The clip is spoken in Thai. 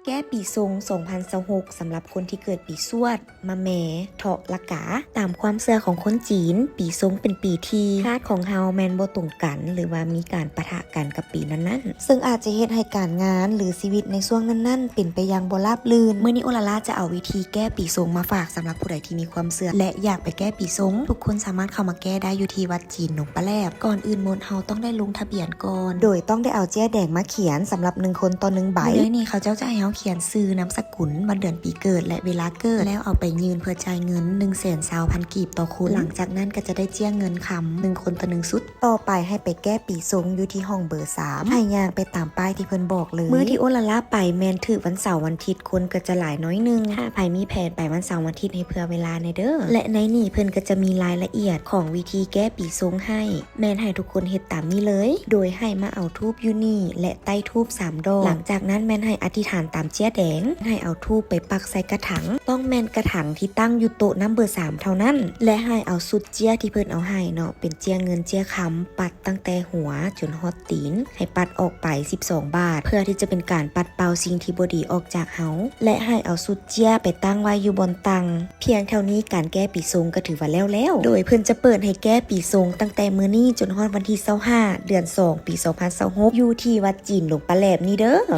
แก้ปีซง2026สำหรับคนที่เกิดปีสวดมาแหมเถาะละกาตามความเชื่อของคนจีนปีซงเป็นปีที่ธาตุของเฮาแมนบ่ตรงกันหรือว่ามีการปะทะกันกับปีนั้นๆซึ่งอาจจะเฮ็ดให้การงานหรือชีวิตในช่วงนั้นๆเป็นไปอย่างบ่ราบรื่นมื้อนี้โอลาลาจะเอาวิธีแก้ปีซงมาฝากสำหรับผู้ใดที่มีความเชื่อและอยากไปแก้ปีซงทุกคนสามารถเข้ามาแก้ได้อยู่ที่วัดจีนหนองปลาแลบก่อนอื่นหมดเฮาต้องได้ลงทะเบียนก่อนโดยต้องได้เอาแจ้แดงมาเขียนสำหรับ1คนต่อ1ใบมื้อนี้เขาเจ้าจะให้เฮาเขียนชื่อนามสกุลวันเดือนปีเกิดและเวลาเกิดแล้วเอาไปยื่นเพื่อจ่ายเงิน 120,000 กีบต่อคนหลังจากนั้นก็จะได้เจี้ยเงินคำ1คนต่อ1สุดต่อไปให้ไปแก้ปีซงอยู่ที่ห้องเบอร์3ให้ย่างไปตามป้ายที่เพิ่นบอกเลยมื้อที่โอลาลาไปแมนถือวันเสาร์วันอาทิตย์คนก็จะหลายน้อยนึงถ้าใครมีแผนไปวันเสาร์วันอาทิตย์ให้เผื่อเวลาในเด้อและในนี่เพิ่นก็จะมีรายละเอียดของวิธีแก้ปีซงให้แมนให้ทุกคนเฮ็ดตามนี้เลยโดยให้มาเอาธูปอยู่นี่และใต้ธูป3ดอกหลังจากนั้นแมนให้อธิษฐานตามเจี้ยแดงให้เอาธูปไปปักใส่กระถางต้องแมนกระถางที่ตั้งอยู่โต๊ะน้ำเบอร์3เท่านั้นและให้เอาสุดเจี้ยที่เพิ่นเอาให้เนาะเป็นเจี้ยเงินเจี้ยคำปัดตั้งแต่หัวจนฮอดตีนให้ปัดออกไป12 บาทเพื่อที่จะเป็นการปัดเป่าสิ่งที่บ่ดีออกจากเฮาและให้เอาสุดเจี้ยไปตั้งไว้อยู่บนตังเพียงเท่านี้การแก้ปีซงก็ถือว่าแล้วโดยเพิ่นจะเปิดให้แก้ปีซงตั้งแต่มื้อนี้จนฮอดวันที่25เดือน2ปี2026อยู่ที่วัดจีนหลวงปลาแหลมนี่เด้อ